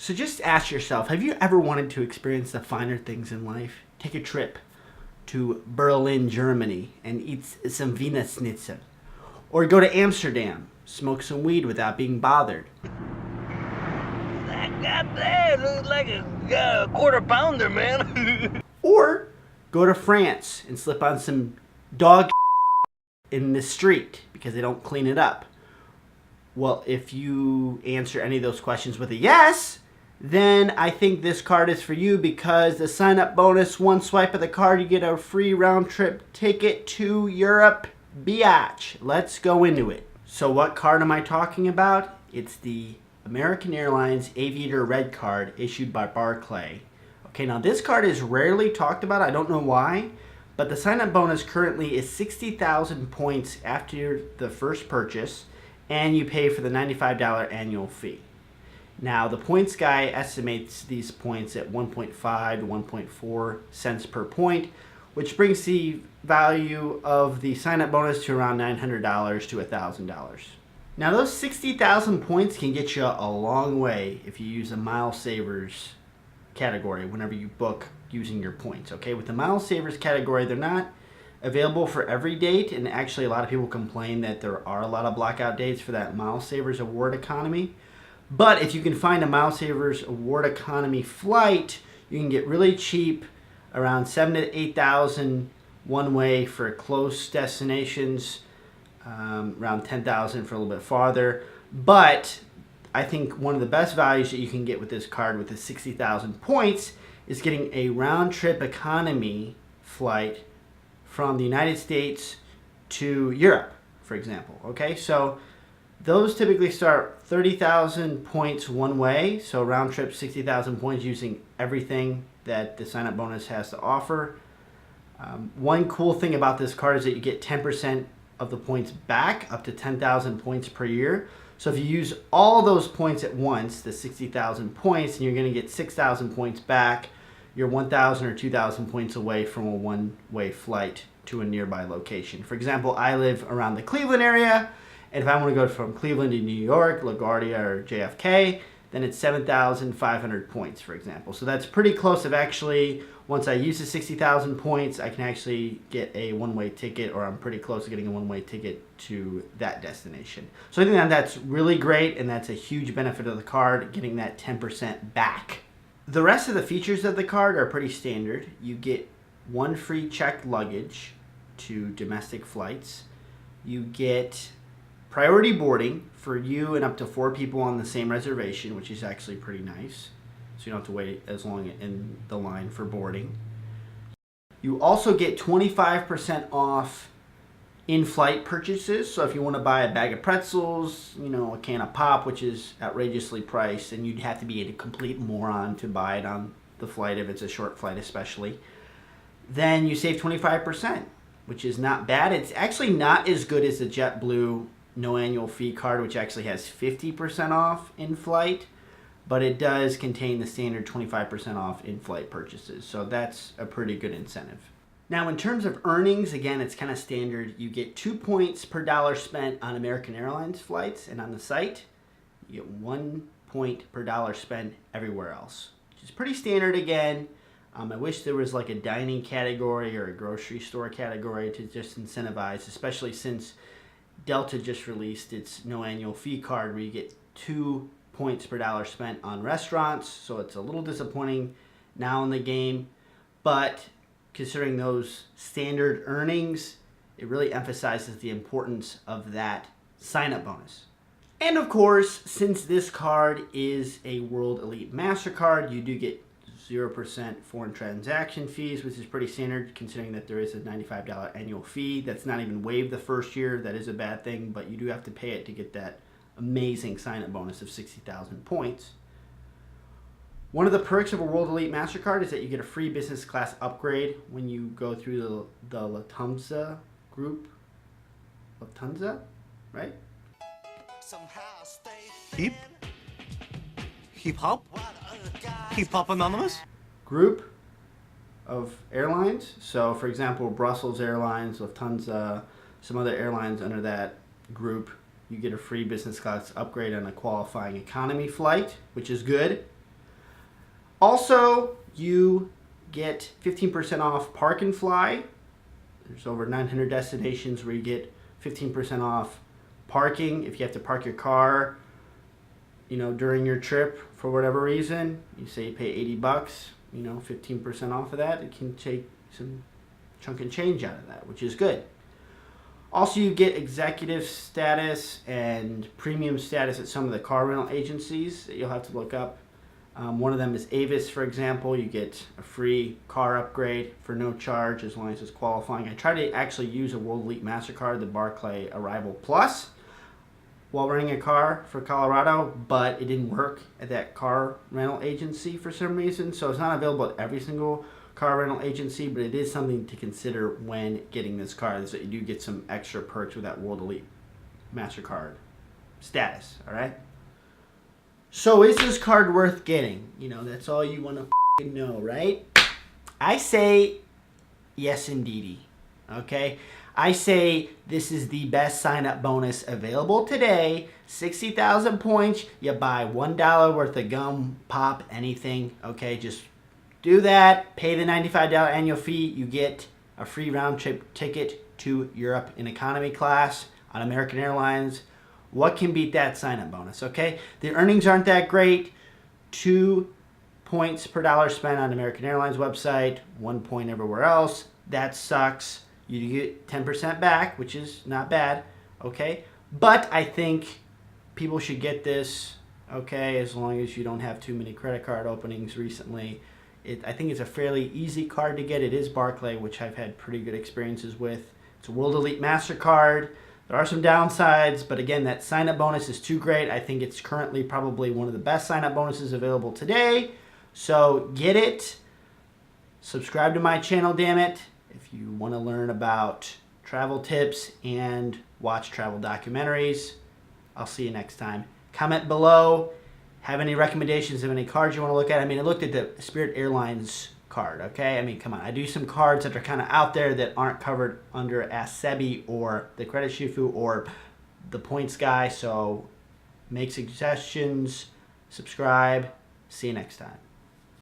So just ask yourself, have you ever wanted to experience the finer things in life? Take a trip to Berlin, Germany, and eat some Wiener Schnitzel. Or go to Amsterdam, smoke some weed without being bothered. That goddamn looks like a quarter pounder, man. Or go to France and slip on some dog in the street because they don't clean it up. Well, if you answer any of those questions with a yes, then I think this card is for you because the sign-up bonus, one swipe of the card, you get a free round-trip ticket to Europe. Biatch. Let's go into it. So what card am I talking about? It's the American Airlines Aviator Red card issued by Barclay. Okay, now this card is rarely talked about. I don't know why, but the sign-up bonus currently is 60,000 points after the first purchase, and you pay for the $95 annual fee. Now, the points guy estimates these points at 1.5 to 1.4 cents per point, which brings the value of the sign-up bonus to around $900 to $1,000. Now, those 60,000 points can get you a long way if you use a Mile Savers category whenever you book using your points. Okay, with the Mile Savers category, they're not available for every date, and actually a lot of people complain that there are a lot of blackout dates for that Mile Savers Award Economy. But if you can find a Mile Savers Award Economy flight, you can get really cheap, around 7,000 to 8,000 one way for close destinations, around 10,000 for a little bit farther. But I think one of the best values that you can get with this card with the 60,000 points is getting a round trip economy flight from the United States to Europe, for example. Okay, so those typically start 30,000 points one way, so round trip 60,000 points using everything that the sign-up bonus has to offer. One cool thing about this card is that you get 10% of the points back, up to 10,000 points per year. So if you use all those points at once, the 60,000 points, and you're going to get 6,000 points back, you're 1,000 or 2,000 points away from a one-way flight to a nearby location. For example, I live around the Cleveland area, and if I want to go from Cleveland to New York, LaGuardia, or JFK, then it's 7,500 points, for example. So that's pretty close. Of actually, once I use the 60,000 points, I can actually get a one-way ticket, or I'm pretty close to getting a one-way ticket to that destination. So I think that that's really great, and that's a huge benefit of the card, getting that 10% back. The rest of the features of the card are pretty standard. You get one free checked luggage to domestic flights. You get priority boarding for you and up to 4 people on the same reservation, which is actually pretty nice. So you don't have to wait as long in the line for boarding. You also get 25% off in-flight purchases. So if you want to buy a bag of pretzels, a can of pop, which is outrageously priced, and you'd have to be a complete moron to buy it on the flight if it's a short flight especially, then you save 25%, which is not bad. It's actually not as good as the JetBlue no annual fee card, which actually has 50% off in flight, but it does contain the standard 25% off in flight purchases. So that's a pretty good incentive. Now, in terms of earnings, again, it's kind of standard. You get 2 points per dollar spent on American Airlines flights, and on the site, you get 1 point per dollar spent everywhere else, which is pretty standard again. I wish there was like a dining category or a grocery store category to just incentivize, especially since Delta just released its no annual fee card where you get 2 points per dollar spent on restaurants. So it's a little disappointing now in the game, but considering those standard earnings, it really emphasizes the importance of that sign-up bonus. And of course, since this card is a World Elite MasterCard, you do get 0% foreign transaction fees, which is pretty standard considering that there is a $95 annual fee. That's not even waived the first year. That is a bad thing, but you do have to pay it to get that amazing sign-up bonus of 60,000 points. One of the perks of a World Elite MasterCard is that you get a free business class upgrade when you go through the Lufthansa group. Lufthansa, right? Hip hop? Hip Hop Anonymous? Group of airlines. So, for example, Brussels Airlines, Lufthansa, some other airlines under that group, you get a free business class upgrade on a qualifying economy flight, which is good. Also, you get 15% off Park and Fly. There's over 900 destinations where you get 15% off parking. If you have to park your car, during your trip for whatever reason, you say you pay 80 bucks, 15% off of that, it can take some chunk and change out of that, which is good. Also, you get executive status and premium status at some of the car rental agencies that you'll have to look up. One of them is Avis, for example. You get a free car upgrade for no charge as long as it's qualifying. I tried to actually use a World Elite MasterCard, the Barclay Arrival Plus, while renting a car for Colorado, but it didn't work at that car rental agency for some reason. So it's not available at every single car rental agency, but it is something to consider when getting this car, is that you do get some extra perks with that World Elite MasterCard status, all right? So is this card worth getting? That's all you want to know, right? I say yes, indeedy, okay? I say this is the best sign-up bonus available today. 60,000 points, you buy $1 worth of gum, pop, anything, okay? Just do that, pay the $95 annual fee, you get a free round-trip ticket to Europe in economy class on American Airlines. What can beat that sign-up bonus, okay? The earnings aren't that great. 2 points per dollar spent on American Airlines website, 1 point everywhere else. That sucks. You get 10% back, which is not bad, okay? But I think people should get this, okay, as long as you don't have too many credit card openings recently. I think it's a fairly easy card to get. It is Barclay, which I've had pretty good experiences with. It's a World Elite MasterCard. There are some downsides, but again, that sign-up bonus is too great. I think it's currently probably one of the best sign-up bonuses available today. So get it. Subscribe to my channel, damn it, if you want to learn about travel tips and watch travel documentaries. I'll see you next time. Comment below. Have any recommendations of any cards you want to look at? I looked at the Spirit Airlines card, okay? Come on. I do some cards that are kind of out there that aren't covered under Ask Sebby or the Credit Shifu or the Points Guy. So make suggestions, subscribe. See you next time.